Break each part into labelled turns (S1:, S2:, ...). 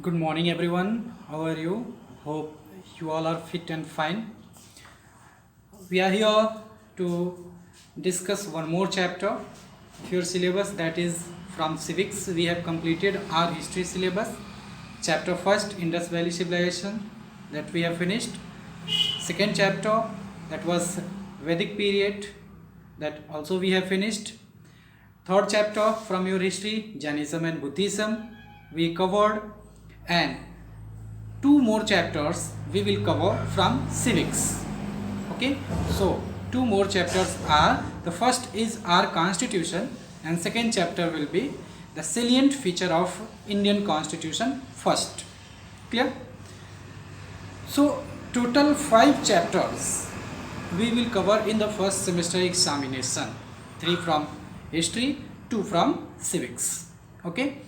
S1: Good morning, everyone. How are you? Hope you all are fit and fine. We are here to discuss one more chapter of your syllabus, that is from Civics. We have completed our history syllabus. Chapter first, Indus Valley Civilization, that we have finished. Second chapter, that was Vedic period, that also we have finished. Third chapter from your history, Jainism and Buddhism, we covered, and two more chapters we will cover from Civics. Okay, so two more chapters are, the first is our Constitution and second chapter will be the salient feature of Indian Constitution first. Clear? So total 5 chapters we will cover in the first semester examination, 3 from history, 2 from civics. Okay,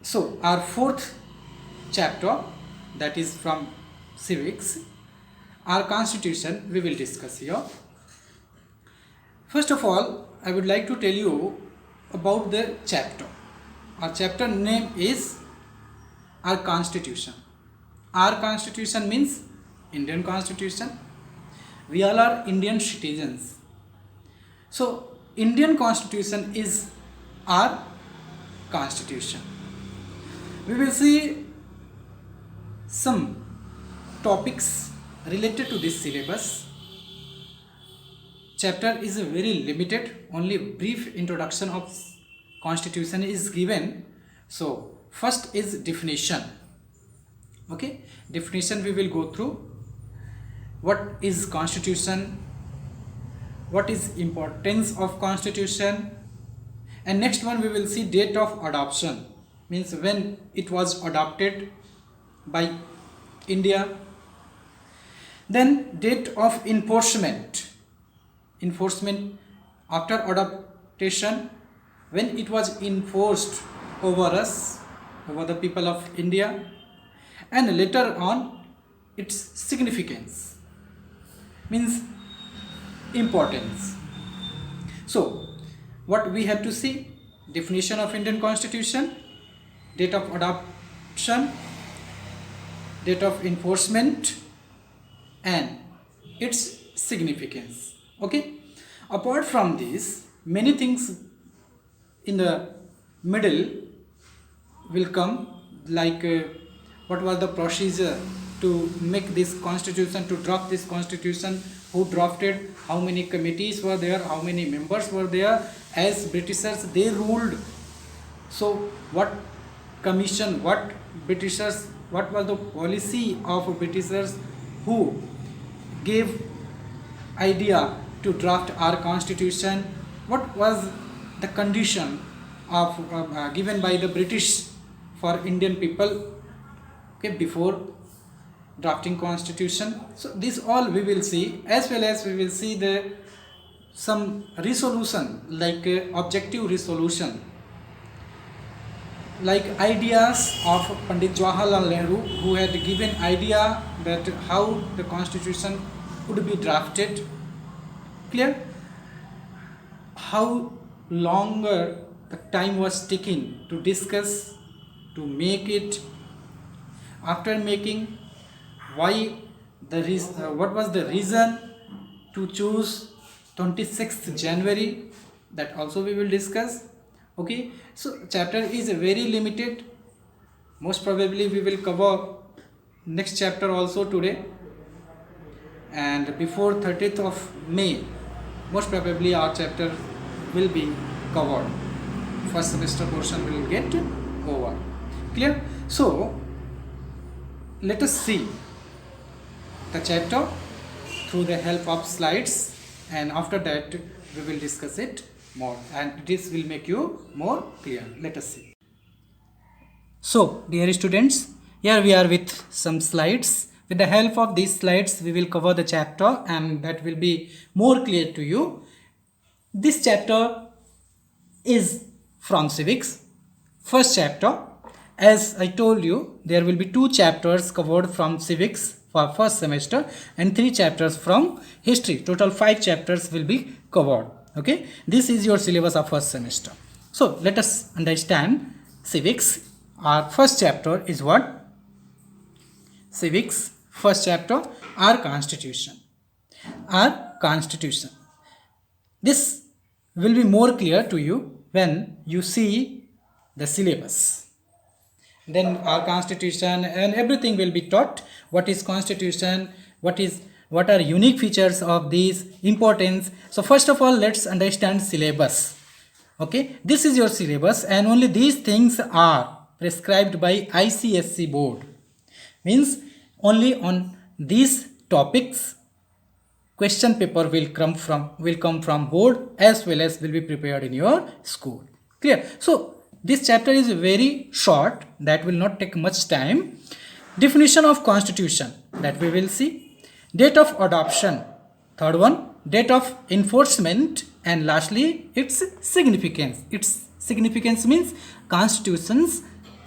S1: so our fourth chapter, that is from civics, our constitution, we will discuss here. First of all, I would like to tell you about the chapter. Our chapter name is our constitution. Our constitution means Indian constitution. We all are Indian citizens. So Indian constitution is our constitution. We will see some topics related to this syllabus. Chapter is very limited, only brief introduction of constitution is given. So first is definition. Okay, definition we will go through. What is constitution? What is importance of constitution? And next one we will see date of adoption, means when it was adopted by India. Then date of enforcement after adoption, when it was enforced over us, over the people of India, and later on its significance, means importance. So what we have to see: definition of Indian Constitution, date of adoption, date of enforcement, and its significance. Okay, apart from this, many things in the middle will come, like what was the procedure to make this constitution, to draft this constitution, who drafted, how many committees were there, how many members were there, as Britishers they ruled. So what commission, what Britishers, what was the policy of Britishers who gave idea to draft our constitution, what was the condition of given by the British for Indian people, okay, before drafting constitution. So this all we will see, as well as we will see the some resolution, like objective resolution, like ideas of Pandit Jawaharlal Nehru, who had given idea that how the constitution would be drafted. Clear? How longer the time was taken to discuss, to make it, after making, why the what was the reason to choose 26th January, that also we will discuss. Okay, so chapter is very limited. Most probably we will cover next chapter also today, and before 30th of May most probably our chapter will be covered. First semester portion will get over. Clear? So let us see the chapter through the help of slides, and after that we will discuss it more, and this will make you more clear. Let us see. So dear students, here we are with some slides. With the help of these slides we will cover the chapter, and that will be more clear to you. This chapter is from civics, first chapter. As I told you, there will be 2 chapters covered from civics for first semester and 3 chapters from history. Total 5 chapters will be covered. Okay, this is your syllabus of first semester. So let us understand civics our first chapter is what? Civics. First chapter, our Constitution. Our Constitution. This will be more clear to you when you see the syllabus. Then our Constitution and everything will be taught. What is Constitution? What are unique features of these importance? So first of all, let's understand syllabus. Okay, this is your syllabus, and only these things are prescribed by ICSE board. Means only on these topics question paper will come from board, as well as will be prepared in your school. Clear? So this chapter is very short, that will not take much time. Definition of Constitution, that we will see. Date of adoption, third one. Date of enforcement, and lastly its significance. Its significance means Constitution's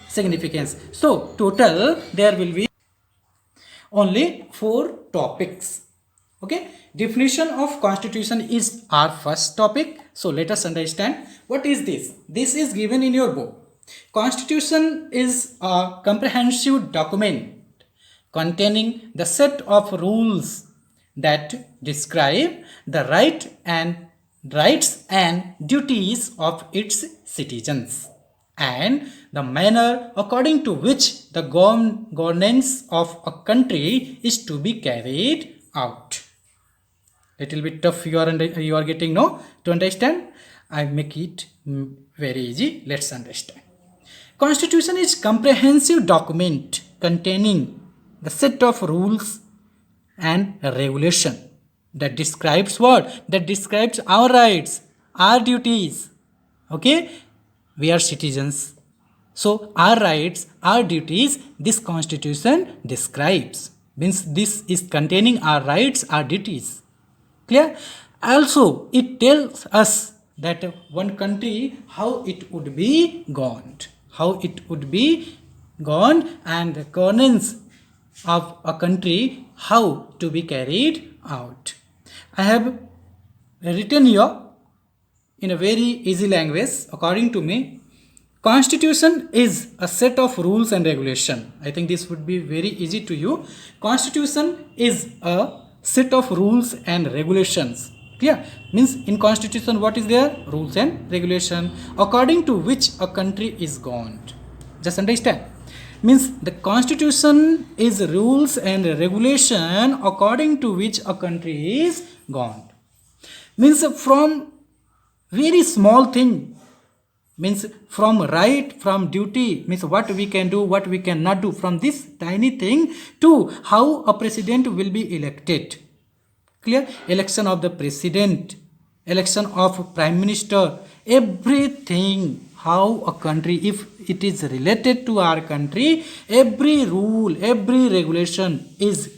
S1: significance. So total there will be only 4 topics. Okay, definition of Constitution is our first topic. So let us understand what is this. This is given in your book. Constitution is a comprehensive document containing the set of rules that describe the rights and duties of its citizens, and the manner according to which the governance of a country is to be carried out. Little bit tough you are getting, no, to understand. I make it very easy. Let's understand. Constitution is comprehensive document containing the set of rules and regulation that describes what? That describes our rights, our duties. Okay, we are citizens, so our rights, our duties, this Constitution describes. Means this is containing our rights, our duties. Clear? Also it tells us that one country, how it would be governed, and the governance of a country, how to be carried out. I have written here in a very easy language. According to me, Constitution is a set of rules and regulation. I think this would be very easy to you. Constitution is a set of rules and regulations. Clear? Means in Constitution what is there? Rules and regulation according to which a country is governed. Just understand. Means the Constitution is rules and regulation according to which a country is governed. Means from very small thing, means from right, from duty, means what we can do, what we cannot do, from this tiny thing to how a president will be elected. Clear? Election of the president, election of prime minister, everything, how a country, if it is related to our country, every rule, every regulation is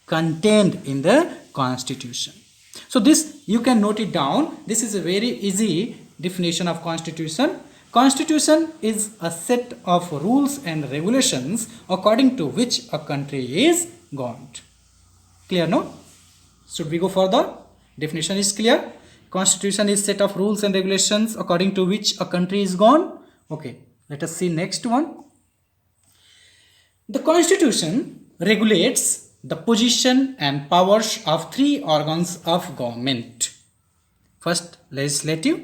S1: contained in the Constitution. So this you can note it down. This is a very easy definition of Constitution. Constitution is a set of rules and regulations according to which a country is governed. Clear, no? Should we go further? Definition is clear. Constitution is set of rules and regulations according to which a country is governed. Okay, let us see next one. The Constitution regulates the position and powers of 3 organs of government. First, legislative,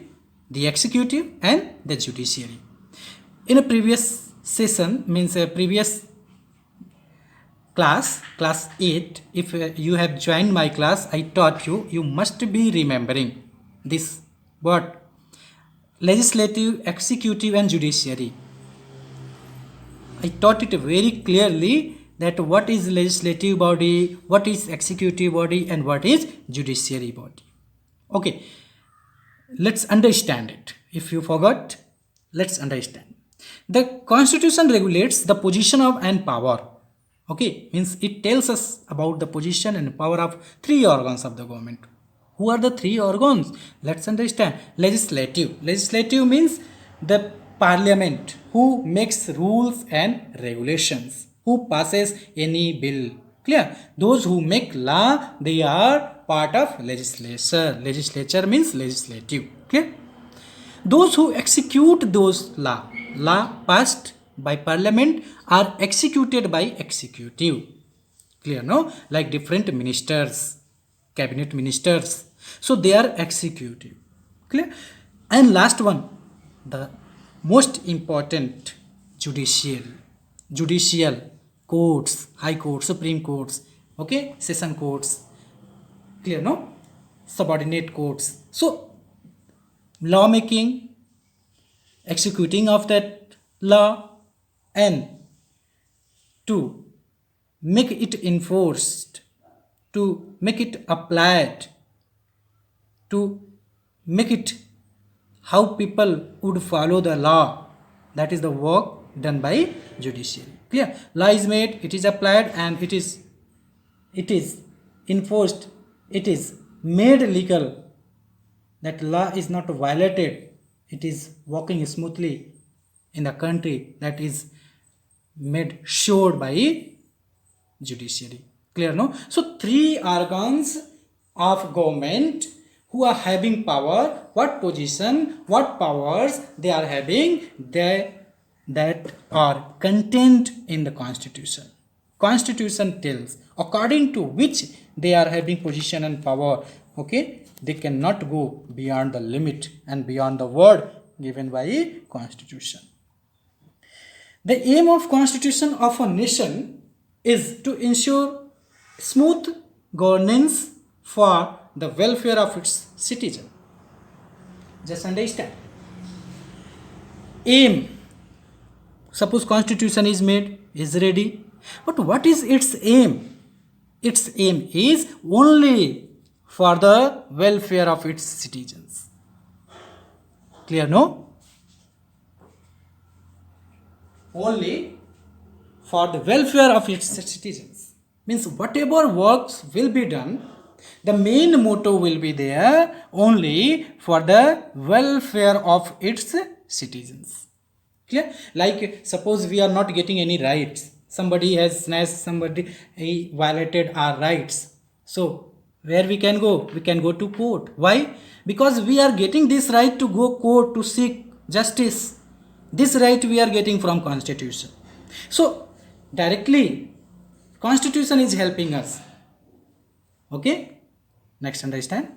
S1: the executive, and the judiciary. In a previous session, means a previous class 8, if you have joined my class, I taught you, you must be remembering this word: legislative, executive, and judiciary. I taught it very clearly that what is legislative body, what is executive body, and what is judiciary body. Okay, let's understand it. If you forgot, let's understand. The Constitution regulates the position of and power. Okay, means it tells us about the position and power of 3 organs of the government. Who are the 3 organs? Let's understand. Legislative. Legislative means the parliament, who makes rules and regulations, who passes any bill. Clear? Those who make law, they are part of legislature. Legislature means legislative. Clear? Those who execute those law passed by parliament are executed by executive. Clear, no? Like different ministers, cabinet ministers. So they are executive. Clear? And last one, the most important, judicial courts, high courts, supreme courts, okay, session courts. Clear, no? Subordinate courts. So lawmaking, executing of that law, and to make it enforced, to make it applied, to make it how people would follow the law. That is the work done by judiciary. Clear? Law is made, it is applied, and it is enforced, it is made legal. That law is not violated, it is working smoothly in the country. That is made sure by judiciary. Clear, no? So three organs of government who are having power, what position, what powers they are having, that are contained in the constitution. Constitution tells according to which they are having position and power. Okay, they cannot go beyond the limit and beyond the word given by constitution. The aim of constitution of a nation is to ensure smooth governance for the welfare of its citizen. Just understand. Aim. Suppose constitution is made, is ready. But what is its aim? Its aim is only for the welfare of its citizens. Clear, no? Only for the welfare of its citizens. Means whatever works will be done, the main motto will be there only for the welfare of its citizens. Clear? Like suppose we are not getting any rights. Somebody has snatched, somebody violated our rights. So where we can go? We can go to court. Why? Because we are getting this right to go court to seek justice. This right we are getting from constitution. So directly constitution is helping us. Okay? Next, understand.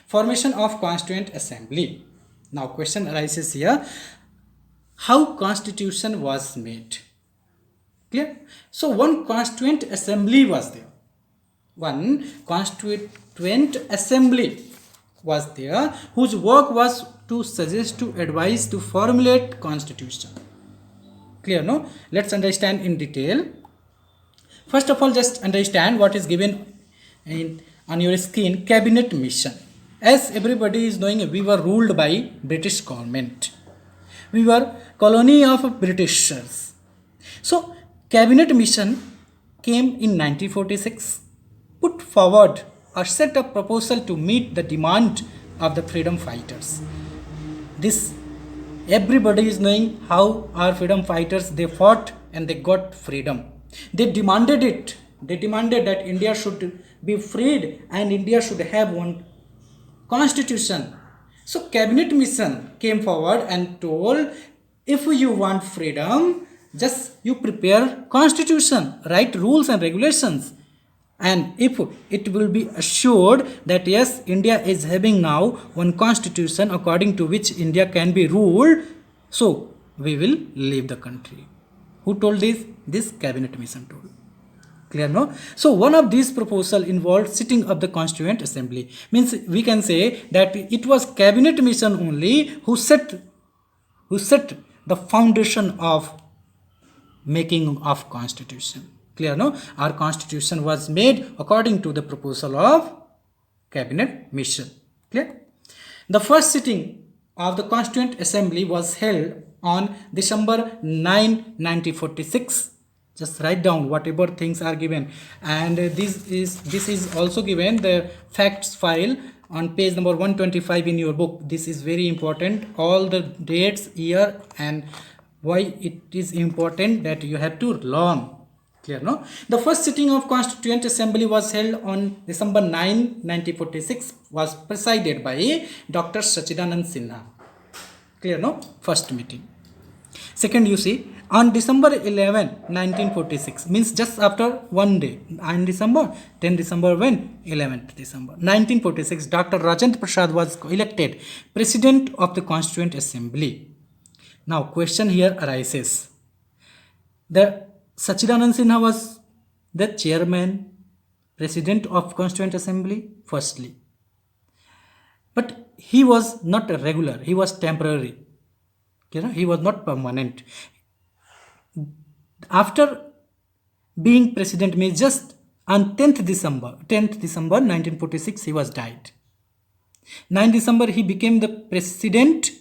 S1: Formation of Constituent Assembly. Now question arises here. How constitution was made? Clear? So one Constituent Assembly was there. One Constituent Assembly was there whose work was to suggest, to advise, to formulate constitution. Clear, no? Let's understand in detail. First of all, just understand what is given on your screen, cabinet mission. As everybody is knowing, we were ruled by British government. We were colony of Britishers. So cabinet mission came in 1946, put forward or set a proposal to meet the demand of the freedom fighters. This everybody is knowing how our freedom fighters, they fought and they got freedom. They demanded it. They demanded that India should be freed and India should have one constitution. So cabinet mission came forward and told, if you want freedom, just you prepare constitution, write rules and regulations. And if it will be assured that yes, India is having now one constitution according to which India can be ruled, so we will leave the country. Who told this? This cabinet mission told. Clear, no? So one of these proposal involved sitting of the Constituent Assembly. Means we can say that it was cabinet mission only who set the foundation of making of constitution. Clear, no? Our constitution was made according to the proposal of cabinet mission. Clear? The first sitting of the Constituent Assembly was held on December 9, 1946. Just write down whatever things are given, and this is also given the facts file on page number 125 in your book. This is very important, all the dates, year, and why it is important that you have to learn. Clear, no? The first sitting of Constituent Assembly was held on December 9, 1946, was presided by Dr. Sachidanand Sinha. Clear, no? First meeting. Second, you see, On December 11, 1946, means just after one day, in December, 10 December when? 11th December. 1946, Dr. Rajendra Prasad was elected President of the Constituent Assembly. Now, question here arises. The Sachidanand Sinha was the chairman, President of Constituent Assembly, firstly. But he was not a regular, he was temporary. He was not permanent. After being president, means just on 10th December 1946, he was died. 9 December he became the president,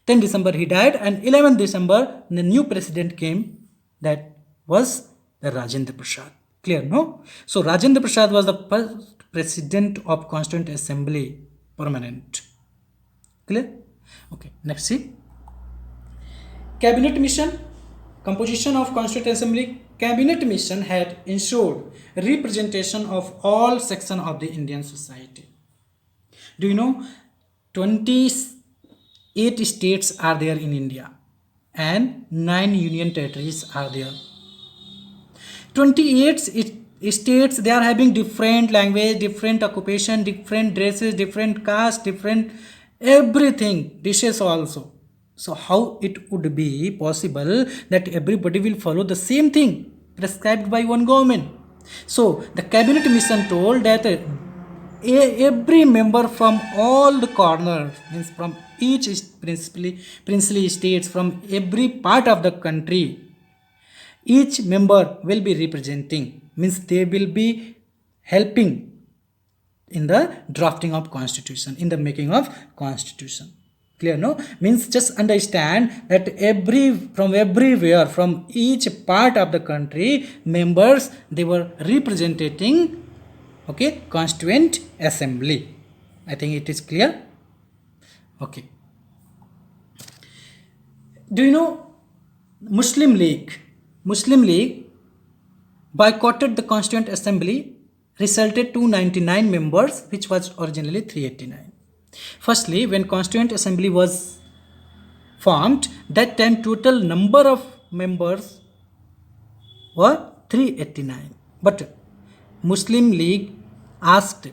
S1: 10 December he died, and 11th December the new president came, that was the Rajendra Prasad. Clear, no? So Rajendra Prasad was the first president of Constituent Assembly, permanent. Clear? Okay, next see. Cabinet mission, composition of Constituent Assembly. Cabinet mission had ensured representation of all sections of the Indian society. Do you know 28 states are there in India and 9 union territories are there. 28 states, they are having different language, different occupation, different dresses, different caste, different everything, dishes also. So how it would be possible that everybody will follow the same thing prescribed by one government? So the cabinet mission told that every member from all the corners, means from each princely states, from every part of the country, each member will be representing, means they will be helping in the drafting of constitution, in the making of constitution. Clear, no? Means just understand that from everywhere, from each part of the country, members, they were representing, okay, Constituent Assembly. I think it is clear. Okay. Do you know Muslim League boycotted the Constituent Assembly, resulted 299 members, which was originally 389. Firstly, when Constituent Assembly was formed, that time total number of members were 389. But Muslim League asked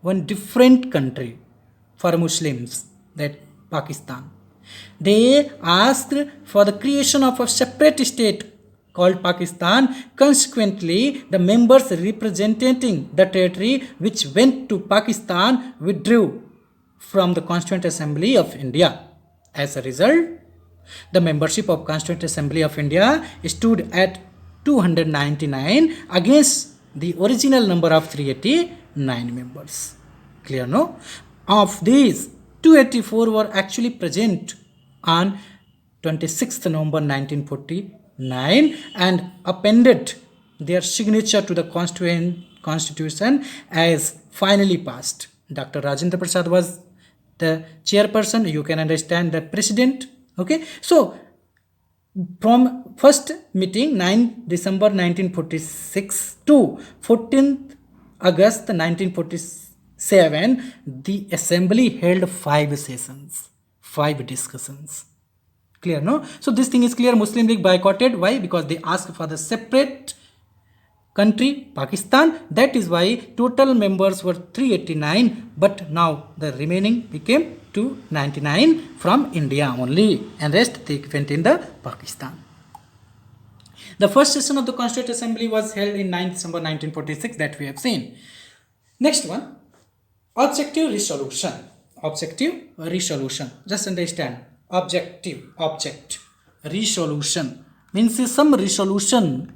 S1: one different country for Muslims, that Pakistan. They asked for the creation of a separate state called Pakistan. Consequently, the members representing the territory which went to Pakistan withdrew from the Constituent Assembly of India. As a result, the membership of Constituent Assembly of India stood at 299 against the original number of 389 members. Clear, no? Of these, 284 were actually present on 26th November 1949 and appended their signature to the Constitution as finally passed. Dr. Rajendra Prasad was the chairperson, you can understand the president. Okay, so from first meeting 9 December 1946 to 14th August 1947, the assembly held 5 sessions, 5 discussions. Clear, no? So this thing is clear. Muslim League boycotted. Why? Because they asked for the separate country, Pakistan. That is why total members were 389, but now the remaining became 299 from India only, and rest they went in the Pakistan. The first session of the Constituent Assembly was held in 9 December 1946, that we have seen. Next one, objective resolution. Objective resolution. Just understand. Object, resolution means some resolution,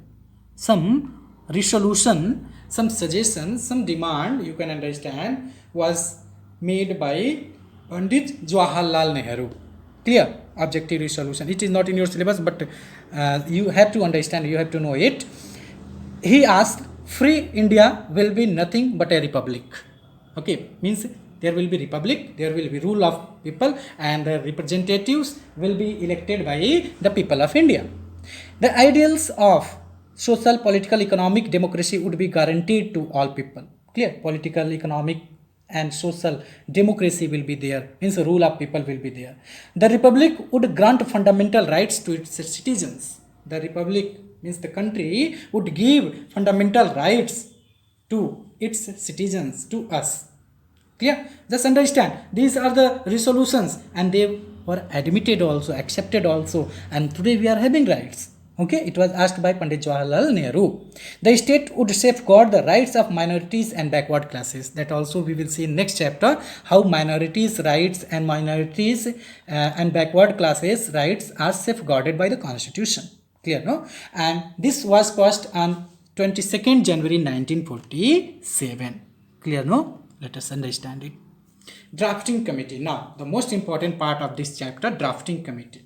S1: some suggestion, some demand, you can understand, was made by Pandit Jawaharlal Nehru. Clear? Objective resolution. It is not in your syllabus, but you have to understand, you have to know it. He asked, free India will be nothing but a republic. Okay, means there will be republic, there will be rule of people, and the representatives will be elected by the people of India. The ideals of social, political, economic democracy would be guaranteed to all people. Clear? Political, economic and social democracy will be there, means rule of people will be there. The republic would grant fundamental rights to its citizens. the republic means the country would give fundamental rights to its citizens, to us. Clear? Just understand, these are the resolutions and they were admitted also, accepted also, and today we are having rights. Okay, it was asked by Pandit Jawaharlal Nehru. The state would safeguard the rights of minorities and backward classes. That also we will see in next chapter, how minorities rights and minorities and backward classes rights are safeguarded by the constitution. Clear, no? And this was passed on 22nd January 1947. Clear, no? Let us understand it. Drafting committee. Now, the most important part of this chapter, drafting committee.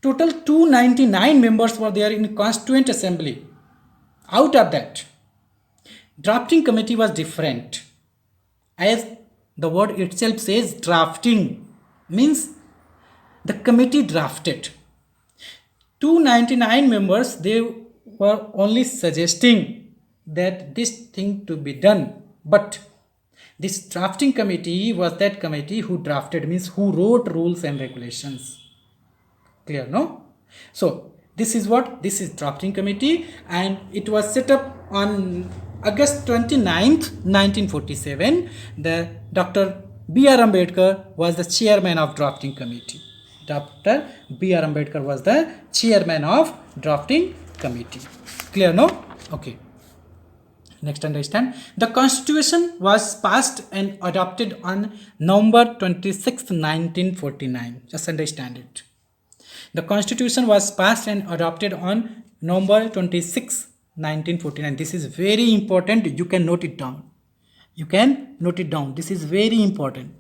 S1: Total 299 members were there in Constituent Assembly. Out of that, drafting committee was different. As the word itself says, drafting means the committee drafted. 299 members, they were only suggesting that this thing to be done, but this drafting committee was that committee who drafted, means who wrote rules and regulations. Clear, no? So this is what? This is drafting committee, and it was set up on August 29th, 1947. The Dr. B.R. Ambedkar was the chairman of drafting committee. Dr. B.R. Ambedkar was the chairman of drafting committee. Clear, no? Okay. Next, understand. The constitution was passed and adopted on November 26, 1949. Just understand it. The constitution was passed and adopted on November 26, 1949. This is very important. You can note it down. You can note it down. This is very important.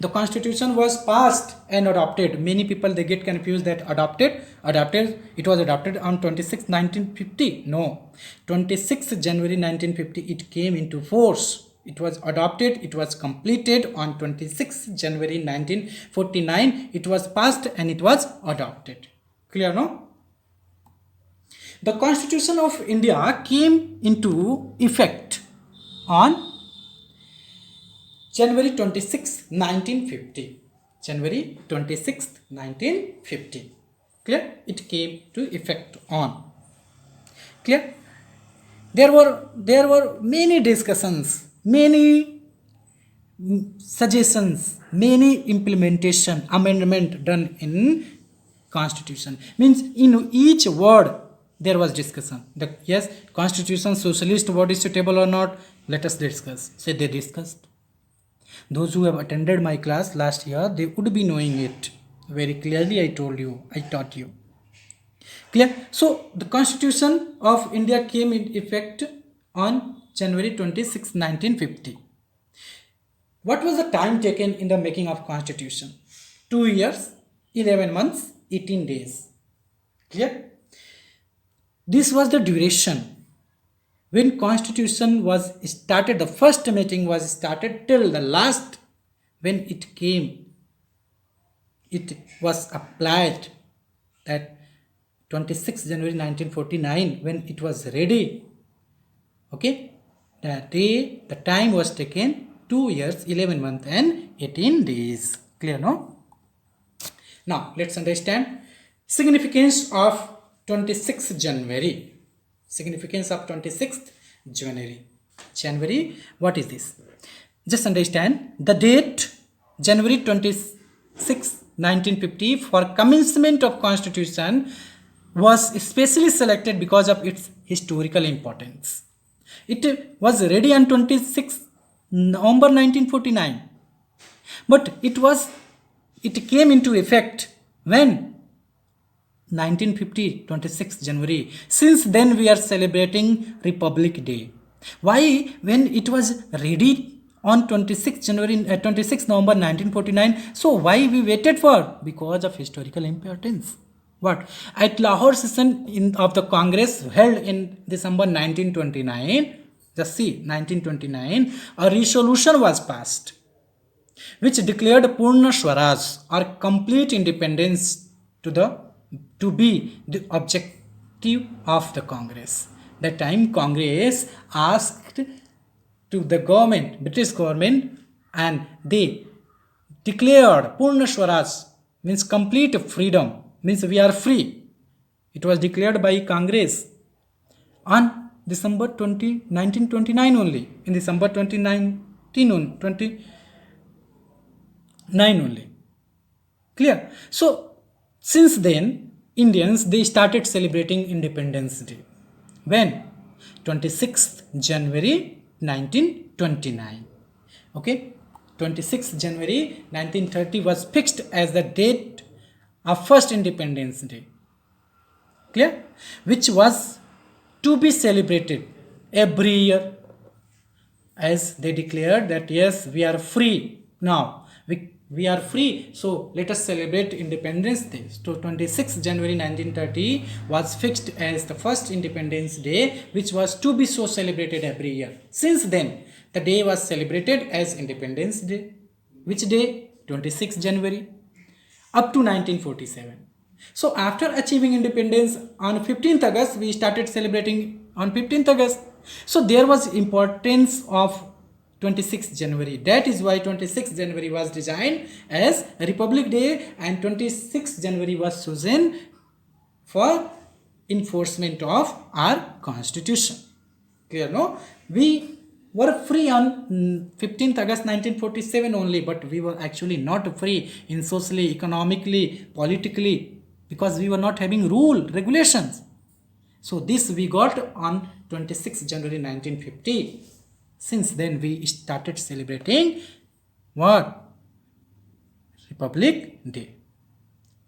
S1: The constitution was passed and adopted. Many people, they get confused that adopted. It was adopted on 26 1950. No, 26 January 1950 it came into force. It was adopted. It was completed on 26 January 1949. It was passed and it was adopted. Clear, no? The Constitution of India came into effect on January 26, 1950. January 26, 1950. Clear? It came to effect on. Clear? There were many discussions, many suggestions, many implementation, amendment done in Constitution. Means in each word there was discussion. Yes, Constitution socialist word is suitable or not? Let us discuss. Say they discussed. Those who have attended my class last year, they would be knowing it very clearly. I told you, I taught you. Clear? So the Constitution of India came in effect on January 26, 1950. What was the time taken in the making of Constitution? 2 years, 11 months, 18 days. Clear? This was the duration. When Constitution was started, the first meeting was started till the last, when it came, it was applied that 26 January 1949, when it was ready. Okay, the time was taken 2 years, 11 months and 18 days. Clear, no? Now, let's understand significance of 26th January. Significance of 26th January. January, what is this? Just understand the date January 26, 1950 for commencement of Constitution was especially selected because of its historical importance. It was ready on 26 November 1949, but it came into effect when 1950, 26 January. Since then we are celebrating Republic Day. Why? When it was ready on 26 November 1949. So why we waited for? Because of historical importance. What? At Lahore session of the Congress held in December 1929, just see, 1929, a resolution was passed which declared Purna Swaraj or complete independence to be the objective of the Congress. That time Congress asked to the government, British government, and they declared Purna Swaraj, means complete freedom, means we are free. It was declared by Congress on December 20, 1929 only. In December 29 only. Clear? So, since then, Indians, they started celebrating Independence Day. When? 26th January 1929. Okay? 26th January 1930 was fixed as the date of first Independence Day. Clear? Which was to be celebrated every year, as they declared that yes, we are free now. We are free, so let us celebrate Independence Day. So 26th January 1930 was fixed as the first Independence Day, which was to be so celebrated every year. Since then, the day was celebrated as Independence Day. Which day? 26th January up to 1947. So after achieving independence on 15th August, we started celebrating on 15th August. So there was importance of 26th January. That is why 26th January was designed as a Republic Day, and 26th January was chosen for enforcement of our Constitution. Clear, no? We were free on 15th August 1947 only, but we were actually not free in socially, economically, politically, because we were not having rule, regulations. So this we got on 26th January 1950. Since then we started celebrating what? Republic Day.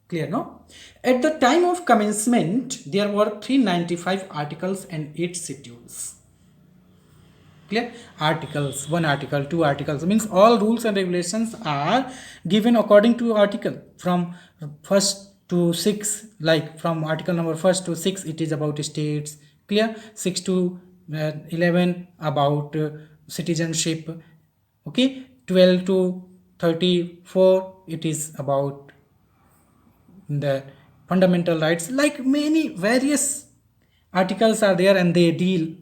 S1: Clear, no? At the time of commencement, there were 395 articles and 8 schedules. Clear? Articles, 1 article, 2 articles, means all rules and regulations are given according to article from 1st to 6, like from article number 1st to 6 it is about states. Clear? 6 to 11 about citizenship. Okay, 12 to 34 it is about the fundamental rights. Like many various articles are there, and they deal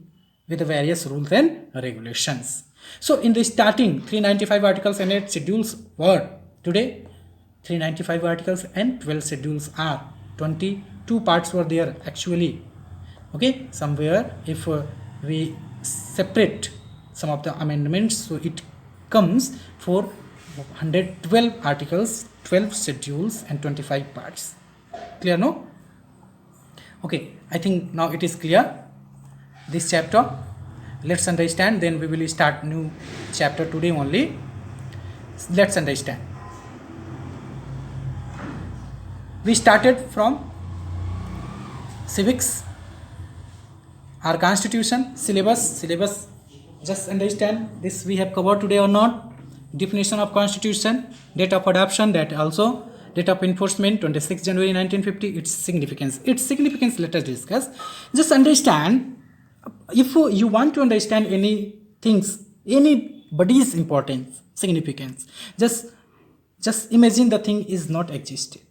S1: with the various rules and regulations. So in the starting, 395 articles and 8 schedules were. Today 395 articles and 12 schedules are. 22 parts were there actually. Okay, somewhere if we separate some of the amendments, so it comes for 112 articles, 12 schedules and 25 parts. Clear, no? Okay, I think now it is clear, this chapter. Let's understand, then we will start new chapter today only. Let's understand. We started from civics, our constitution, syllabus. Just understand this we have covered today or not. Definition of constitution, date of adoption, that also. Date of enforcement, 26 January 1950. Its significance let us discuss. Just understand, if you want to understand any things, anybody's importance, significance, just imagine the thing is not existed.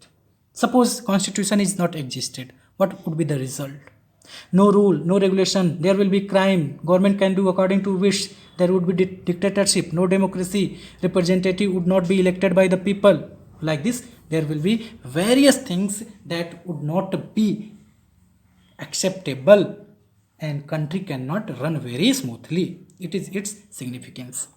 S1: Suppose constitution is not existed, what would be the result? No rule, no regulation, there will be crime, government can do according to wish, there would be dictatorship, no democracy, representative would not be elected by the people. Like this, there will be various things that would not be acceptable, and country cannot run very smoothly. It is its significance.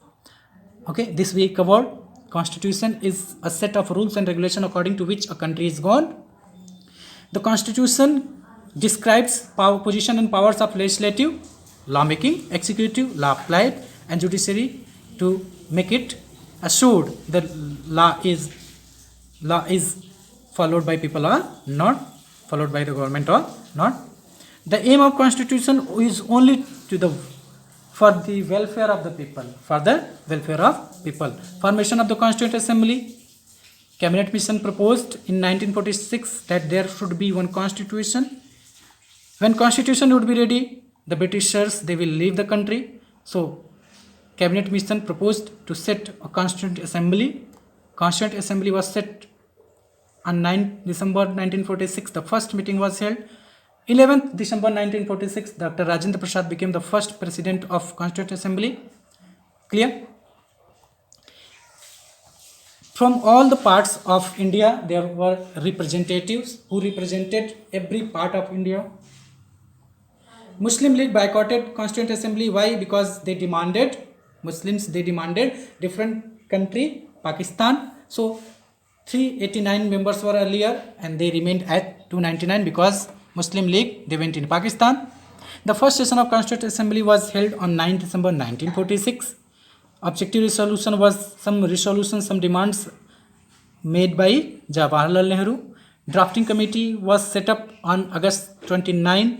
S1: Okay, this we covered. Constitution is a set of rules and regulations according to which a country is governed. The Constitution describes position and powers of legislative, lawmaking, executive, law applied, and judiciary to make it assured that law is followed by people or not, followed by the government or not. The aim of Constitution is only for the welfare of the people, Formation of the Constituent Assembly. Cabinet mission proposed in 1946 that there should be one constitution. When constitution would be ready, the Britishers, they will leave the country. So cabinet mission proposed to set a Constituent Assembly. Constituent Assembly was set on 9 December 1946. The first meeting was held. 11th December 1946, Dr. Rajendra Prasad became the first president of Constituent Assembly. Clear? From all the parts of India, there were representatives who represented every part of India. Muslim League boycotted Constituent Assembly. Why? Because they demanded, Muslims, they demanded different country, Pakistan. So 389 members were earlier and they remained at 299 because Muslim League, they went in Pakistan. The first session of Constituent Assembly was held on 9 December 1946. Objective resolution was some demands made by Jawaharlal Nehru. Drafting committee was set up on August 29,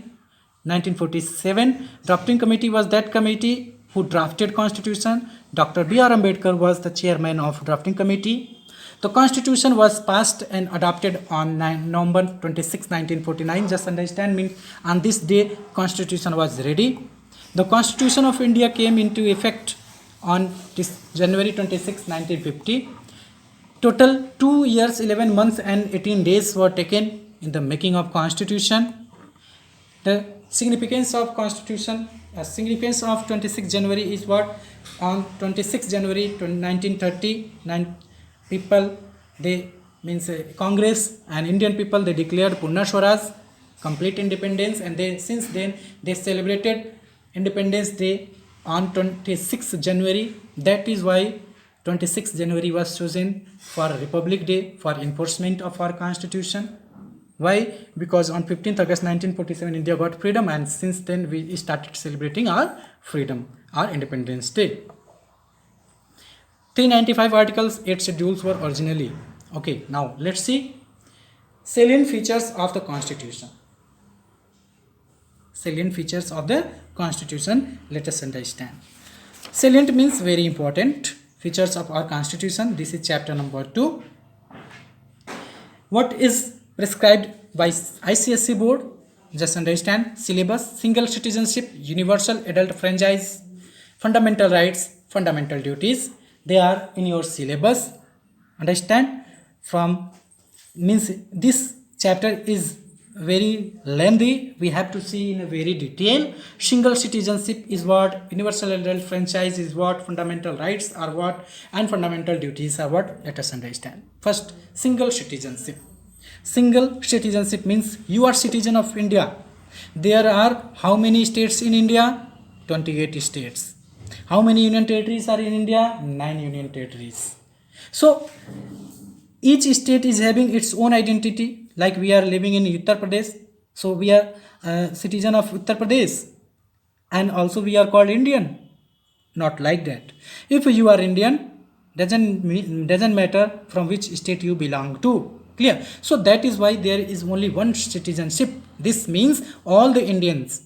S1: 1947. Drafting committee was that committee who drafted constitution. Dr. B.R. Ambedkar was the chairman of drafting committee. The constitution was passed and adopted on November 26, 1949. Just understand, means on this day constitution was ready. The Constitution of India came into effect on January 26, 1950. Total 2 years, 11 months and 18 days were taken in the making of constitution. The significance of constitution, significance of 26 January is what? On 26 January 1930, people, they means Congress and Indian people, they declared Purna Swaraj, complete independence, and they since then they celebrated Independence Day on 26 January. That is why 26 January was chosen for Republic Day, for enforcement of our constitution. Why? Because on 15th August 1947 India got freedom, and since then we started celebrating our freedom, our Independence Day. 395 articles, 8 schedules were originally. Okay, now let's see salient features of the constitution. Salient features of the constitution, let us understand. Salient means very important features of our constitution. This is chapter number 2. What is prescribed by ICSE board? Just understand. Syllabus: single citizenship, universal adult franchise, fundamental rights, fundamental duties. They are in your syllabus. Understand? From means this chapter is very lengthy. We have to see in a very detail. Single citizenship is what, universal adult franchise is what, fundamental rights are what, and fundamental duties are what. Let us understand. First, single citizenship. Single citizenship means you are citizen of India. There are how many states in India? 28 states. How many union territories are in India? 9 union territories. So each state is having its own identity. Like we are living in Uttar Pradesh, so we are citizen of Uttar Pradesh, and also we are called Indian. Not like that. If you are Indian, doesn't matter from which state you belong to. Clear? So that is why there is only one citizenship. This means all the Indians,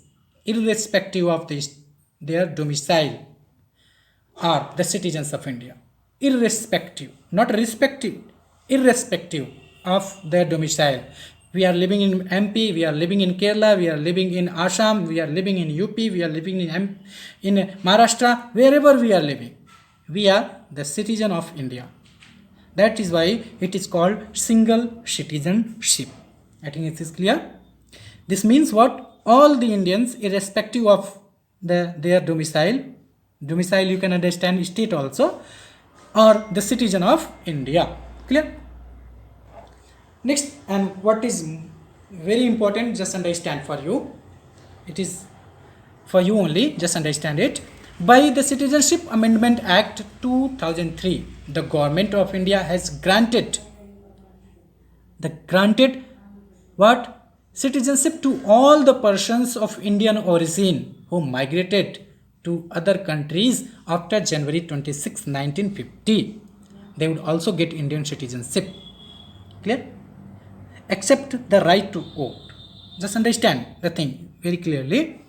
S1: irrespective of their domicile, are the citizens of India. Irrespective, not respective, irrespective of their domicile. We are living in MP, we are living in Kerala, we are living in Assam, we are living in UP, we are living in Maharashtra, wherever we are living, we are the citizen of India. That is why it is called single citizenship. I think it is clear. This means what? All the Indians, irrespective of their domicile you can understand state also, are the citizen of India. Clear? Next, and what is very important, just understand for you, it is for you only, just understand it. By the Citizenship Amendment Act 2003, the government of India has granted what? Citizenship to all the persons of Indian origin who migrated to other countries after January 26, 1950. They would also get Indian citizenship. Clear? Except the right to vote. Just understand the thing very clearly.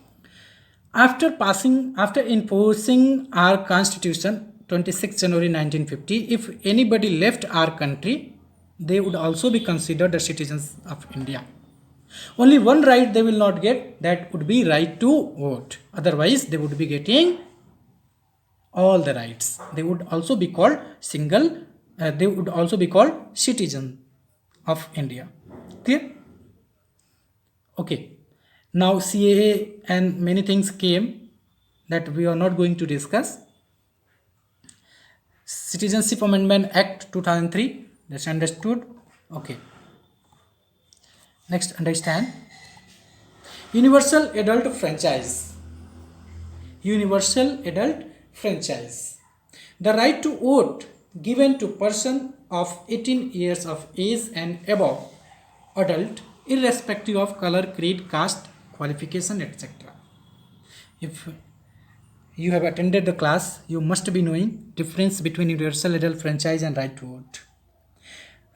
S1: After enforcing our constitution 26 January 1950, if anybody left our country, they would also be considered the citizens of India. Only one right they will not get, that would be right to vote. Otherwise, they would be getting all the rights. They would also be called citizen of India. Clear? Okay. Now CAA and many things came that we are not going to discuss. Citizenship Amendment Act 2003. That's understood. Okay. Next, understand. Universal adult franchise. Universal adult franchise. The right to vote given to person of 18 years of age and above, adult, irrespective of color, creed, caste, qualification, etc. If you have attended the class, you must be knowing difference between universal adult franchise and right to vote.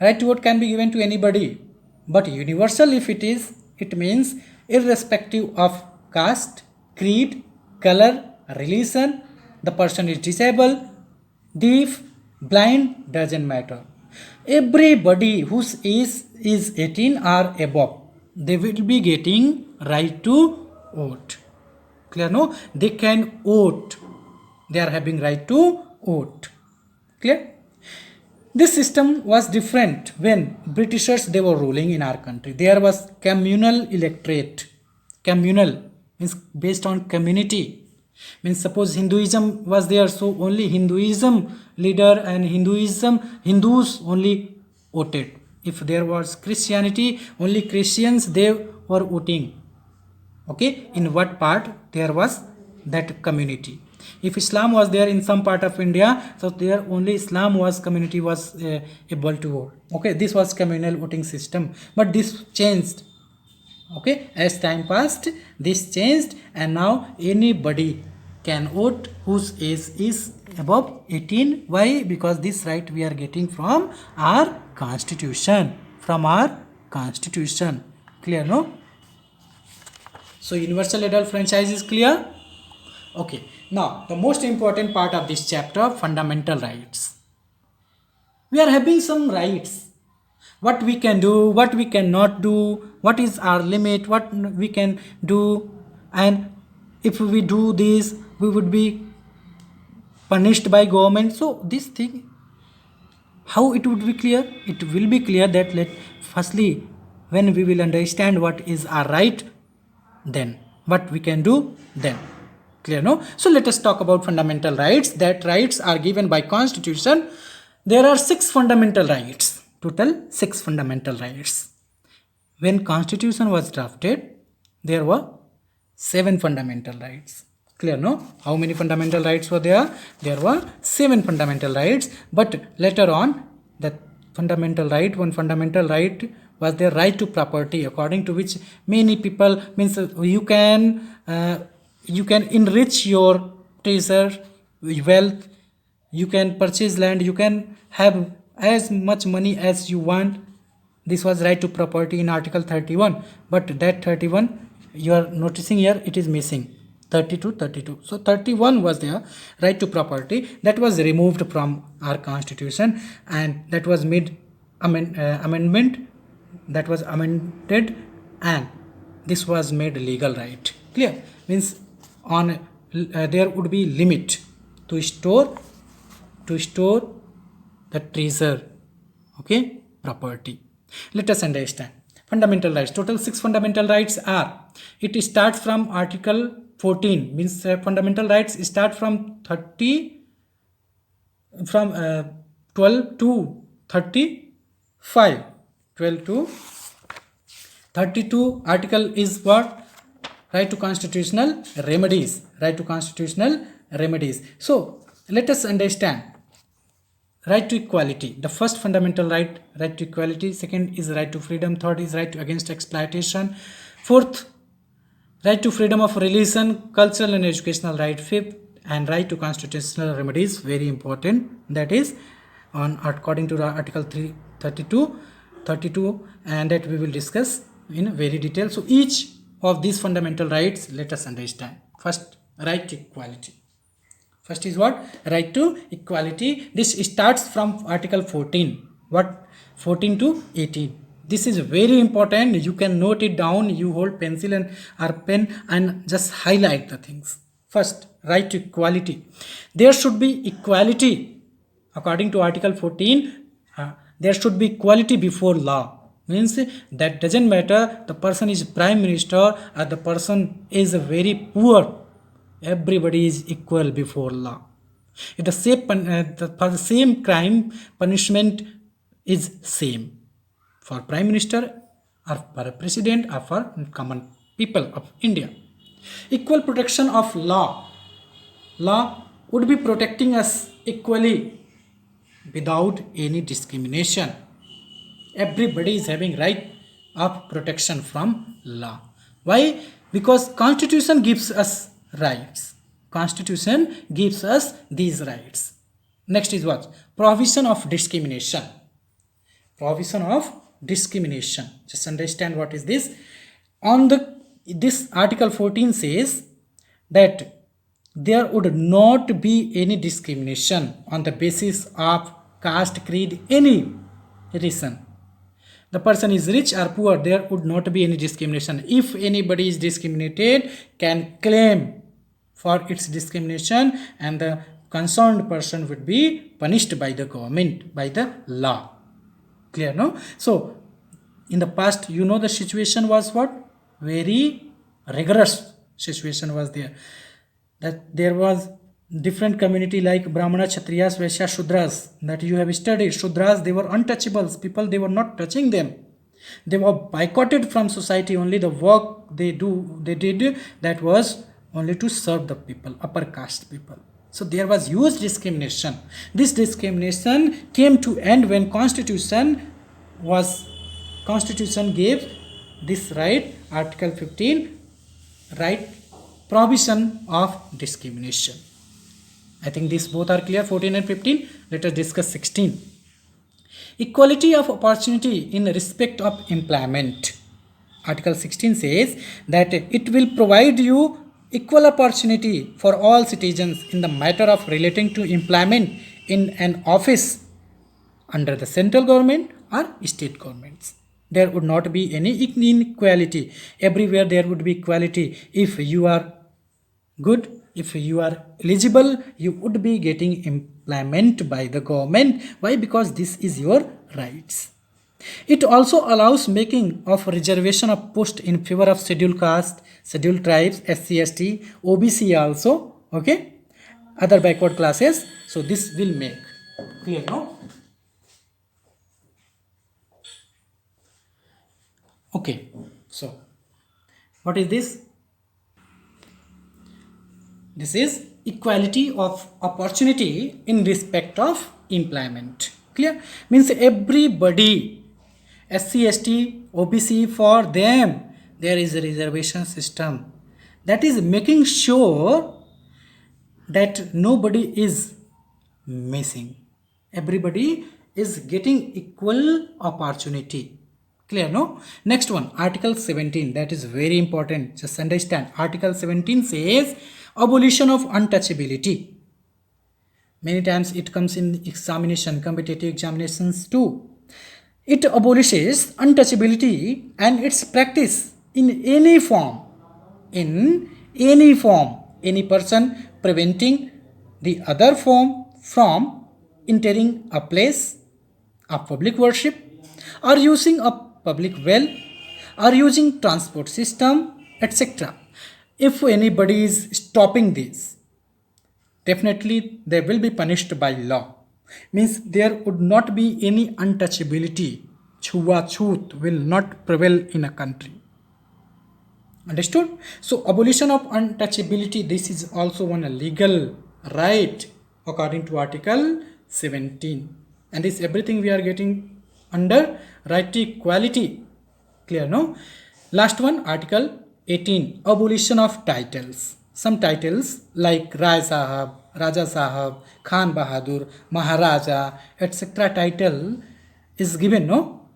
S1: Right to vote can be given to anybody, but universal if it is, it means irrespective of caste, creed, color, religion, the person is disabled, deaf, blind, doesn't matter. Everybody whose age is 18 or above, they will be getting right to vote. Clear? No? They can vote. They are having right to vote. Clear? This system was different when Britishers they were ruling in our country. There was communal electorate. Communal means based on community. Means suppose Hinduism was there, so only Hinduism leader and Hindus only voted. If there was Christianity, only Christians they were voting. Okay, in what part there was that community. If Islam was there in some part of India, so there only Islam was community was able to vote. Okay, this was communal voting system, but this changed. Okay, as time passed, this changed, and now anybody can vote whose age is above 18. Why? Because this right we are getting from our constitution. From our constitution. Clear? No? So universal adult franchise is clear. Okay. Now the most important part of this chapter, fundamental rights. We are having some rights. What we can do, what we cannot do, what is our limit, what we can do, and if we do this, we would be punished by government. So this thing, how it would be clear? It will be clear that firstly, when we will understand what is our right, then what we can do, then. Clear? No? So let us talk about fundamental rights. That rights are given by constitution. There are 6 fundamental rights. Total 6 fundamental rights. When constitution was drafted, there were 7 fundamental rights. Clear? No? How many fundamental rights were there? There were 7 fundamental rights. But later on, that fundamental right, one fundamental right was their right to property, according to which many people means you can enrich your treasure, wealth, you can purchase land, you can have as much money as you want. This was right to property in Article 31, but that 31 you are noticing here it is missing. 32. So 31 was there, right to property, that was removed from our constitution, and that was made amendment, that was amended, and this was made legal right. Clear? Means on there would be limit to store the treasure, okay, property. Let us understand fundamental rights. Total 6 fundamental rights are, it starts from Article 14, means fundamental rights start from 12 to 35. 12 to 32 article is what? Right to constitutional remedies. Right to constitutional remedies. So let us understand right to equality. The first fundamental right, right to equality. Second is right to freedom. Third is right to against exploitation. Fourth, right to freedom of religion, cultural and educational right. Fifth, and right to constitutional remedies, very important, that is on according to Article 32, and that we will discuss in very detail. So each of these fundamental rights, let us understand. First, right to equality. First is what? Right to equality. This starts from Article 14. What? 14 to 18. This is very important. You can note it down. You hold pencil and or pen and just highlight the things. First, right to equality. There should be equality. According to Article 14, there should be equality before law. Means that doesn't matter the person is prime minister or the person is very poor. Everybody is equal before law. If the for the same crime, punishment is same for Prime Minister or for a President or for common people of India. Equal protection of law. Law would be protecting us equally without any discrimination. Everybody is having right of protection from law. Why? Because Constitution gives us rights. Constitution gives us these rights. Next is what? Provision of discrimination. Provision of discrimination. Just understand what is this. This Article 14 says that there would not be any discrimination on the basis of caste, creed, any reason. The person is rich or poor, there would not be any discrimination. If anybody is discriminated, can claim for its discrimination, and the concerned person would be punished by the government, by the law. Clear, no? So in the past, you know, the situation was what? Very rigorous situation was there. That there was different community like Brahmana, Kshatriyas, Vaishya, Shudras, that you have studied. Shudras, they were untouchables. People, they were not touching them. They were boycotted from society. Only the work they did, that was only to serve the people, upper caste people. So there was huge discrimination. This discrimination came to end when Constitution gave this right, Article 15, right, provision of discrimination. I think these both are clear, 14 and 15. Let us discuss 16. Equality of opportunity in respect of employment. Article 16 says that it will provide you equal opportunity for all citizens in the matter of relating to employment in an office under the central government or state governments. There would not be any inequality. Everywhere there would be equality. If you are good, if you are eligible, you would be getting employment by the government. Why? Because this is your rights. It also allows making of reservation of post in favor of scheduled caste, scheduled tribes, SC, ST, OBC also, okay, other backward classes. So this will make clear, no? Okay, so what is this? This is equality of opportunity in respect of employment. Clear? Means everybody, SC, ST, OBC, for them there is a reservation system that is making sure that nobody is missing. Everybody is getting equal opportunity. Clear, no? Next one, Article 17. That is very important. Just understand. Article 17 says abolition of untouchability. Many times it comes in examination, competitive examinations too. It abolishes untouchability and its practice in any form. In any form. Any person preventing the other form from entering a place of public worship, or using a public well, or using transport system, etc. If anybody is stopping this, definitely they will be punished by law. Means there would not be any untouchability. Chhuwa-chhoot will not prevail in a country. Understood? So abolition of untouchability, this is also one legal right according to Article 17. And this everything we are getting under right to equality. Clear, no? Last one, Article 18, abolition of titles. Some titles like Rai Sahab, Raja Sahab, Khan Bahadur, Maharaja, etc. title is given, no?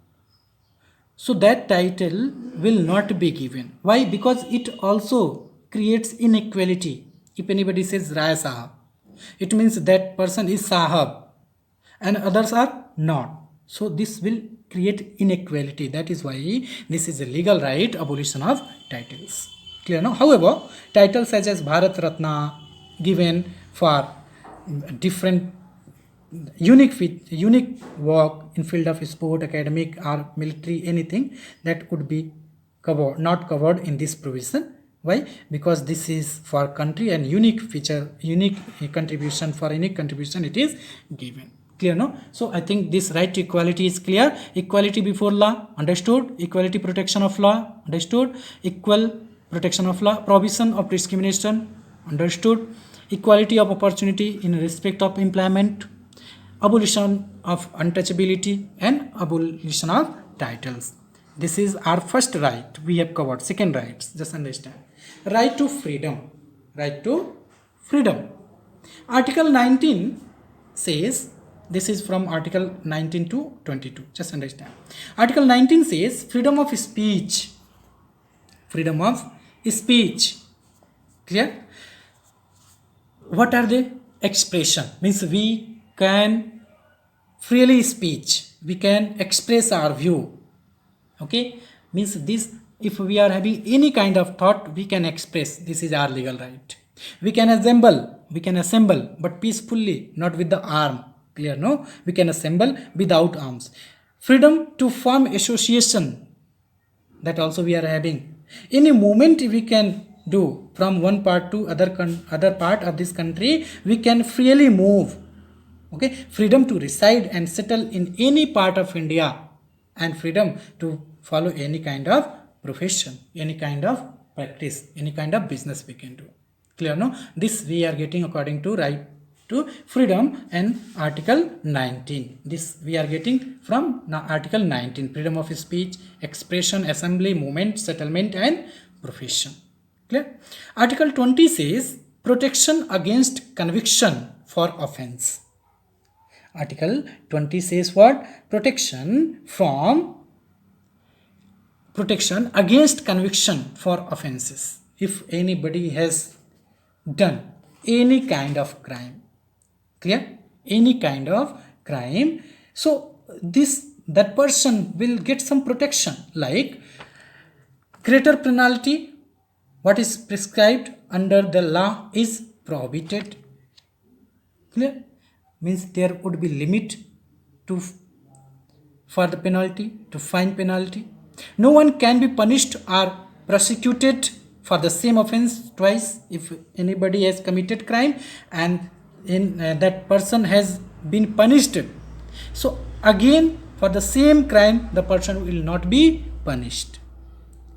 S1: So that title will not be given. Why? Because it also creates inequality. If anybody says Rai Sahab, it means that person is Sahab and others are not. So this will create inequality. That is why this is a legal right, abolition of titles. Clear, no? However, titles such as Bharat Ratna given for different unique work in field of sport, academic or military, anything that would be covered, not covered in this provision. Why? Because this is for country and unique feature, unique contribution, for unique contribution it is given. Clear, no? So I think this right to equality is clear. Equality before law, understood. Equality protection of law, understood. Equal protection of law, prohibition of discrimination, understood. Equality of opportunity in respect of employment, abolition of untouchability, and abolition of titles. This is our first right we have covered. Second rights, just understand. Right to freedom. Right to freedom. Article 19 says, this is from Article 19 to 22. Just understand. Article 19 says freedom of speech. Freedom of speech. Clear? What are they? Expression. Means we can freely speech. We can express our view. Okay? Means this, if we are having any kind of thought, we can express. This is our legal right. We can assemble, but peacefully, not with the arm. Clear, no? We can assemble without arms. Freedom to form association, that also we are having. Any movement we can do from one part to other part of this country, we can freely move. Okay? Freedom to reside and settle in any part of India, and freedom to follow any kind of profession, any kind of practice, any kind of business we can do. Clear, no? This we are getting according to right to freedom and Article 19. This we are getting from Article 19. Freedom of speech, expression, assembly, movement, settlement, and profession. Clear? Article 20 says protection against conviction for offense. Article 20 says what? Protection against conviction for offenses. If anybody has done any kind of crime, clear? Any kind of crime, so that person will get some protection, like greater penalty. What is prescribed under the law is prohibited. Clear? Means there would be limit for the penalty, to fine penalty. No one can be punished or prosecuted for the same offense twice. If anybody has committed crime and that person has been punished, so again for the same crime the person will not be punished.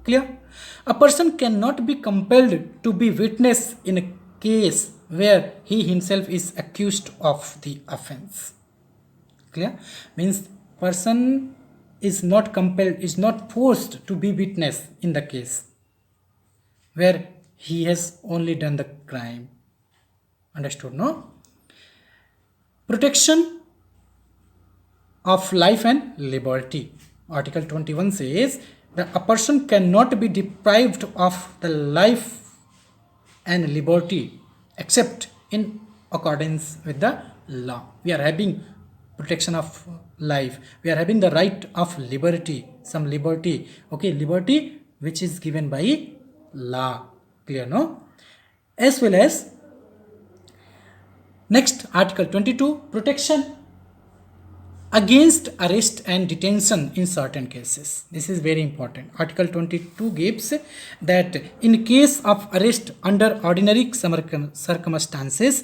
S1: Clear? A person cannot be compelled to be witness in a case where he himself is accused of the offense. Clear? Means person is not compelled, is not forced to be witness in the case where he has only done the crime. Understood, no? Protection of life and liberty. Article 21 says that a person cannot be deprived of the life and liberty except in accordance with the law. We are having protection of life. We are having the right of liberty, some liberty. Okay, liberty which is given by law. Clear, no? As well as next, Article 22, protection against arrest and detention in certain cases. This is very important. Article 22 gives that in case of arrest under ordinary circumstances,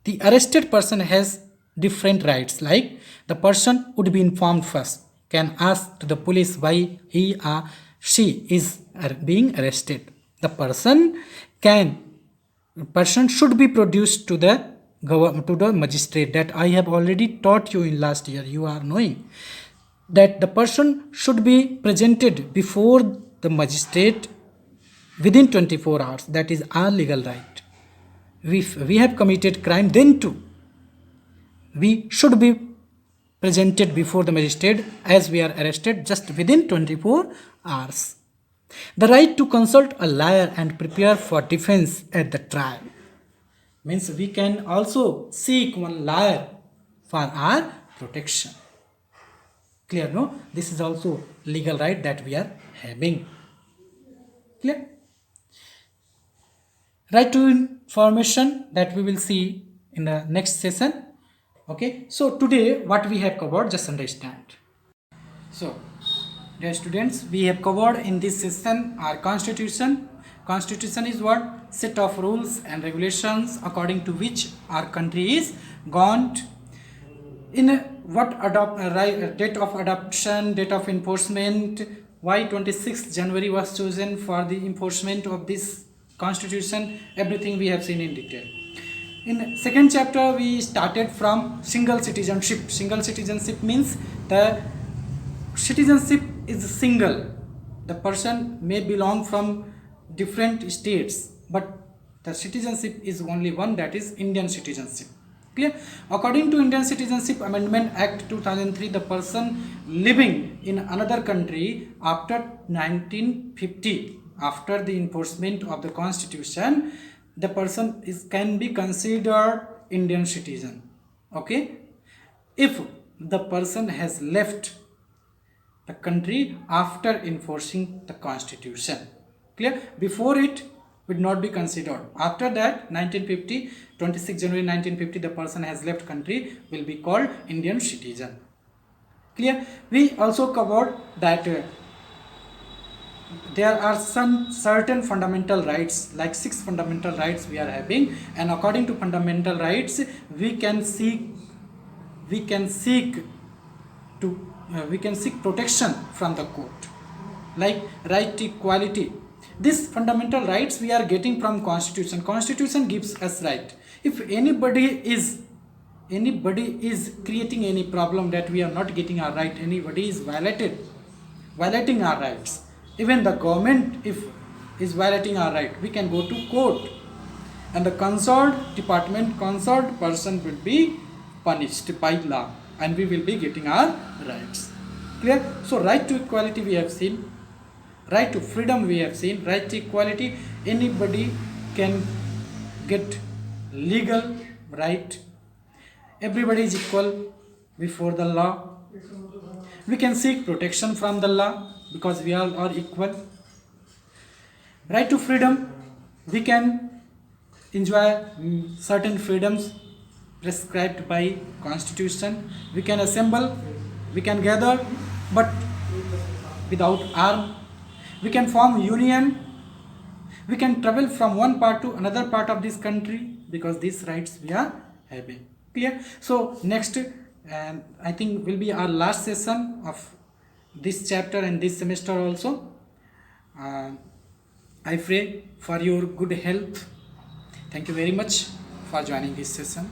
S1: the arrested person has different rights, like the person would be informed first, can ask to the police why he or she is being arrested. The person should be produced to the magistrate. That I have already taught you in last year. You are knowing that the person should be presented before the magistrate within 24 hours. That is our legal right. If we have committed crime, then too we should be presented before the magistrate as we are arrested just within 24 hours. The right to consult a lawyer and prepare for defense at the trial. Means we can also seek one lawyer for our protection. Clear, no? This is also legal right that we are having. Clear? Right to information that we will see in the next session. Okay, so today what we have covered, just understand. So dear students, we have covered in this session our constitution, Constitution is what? Set of rules and regulations according to which our country is governed. In what date of adoption, date of enforcement, why 26th January was chosen for the enforcement of this constitution, everything we have seen in detail. In second chapter we started from single citizenship. Single citizenship means the citizenship is single. The person may belong from different states, but the citizenship is only one, that is Indian citizenship. Clear? According to Indian Citizenship Amendment Act 2003, the person living in another country after 1950, after the enforcement of the constitution, the person can be considered Indian citizen. Okay? If the person has left the country after enforcing the constitution. Clear? Before it would not be considered. After that, 1950, 26 January 1950, the person has left country, will be called Indian citizen. Clear? We also covered that there are some certain fundamental rights, like 6 fundamental rights we are having, and according to fundamental rights we can seek protection from the court, like right to equality. These fundamental rights we are getting from constitution. Constitution gives us right. If anybody is creating any problem that we are not getting our right, anybody is violating our rights, even the government if is violating our right, we can go to court, and the concerned person will be punished by law, and we will be getting our rights. Clear? So right to equality we have seen, right to freedom we have seen, right to equality, anybody can get legal right, everybody is equal before the law, we can seek protection from the law because we all are equal. Right to freedom, we can enjoy certain freedoms prescribed by constitution. We can assemble, we can gather, but without arm. We can form union, we can travel from one part to another part of this country, because these rights we are having. Clear? So next, and I think will be our last session of this chapter and this semester also. I pray for your good health. Thank you very much for joining this session.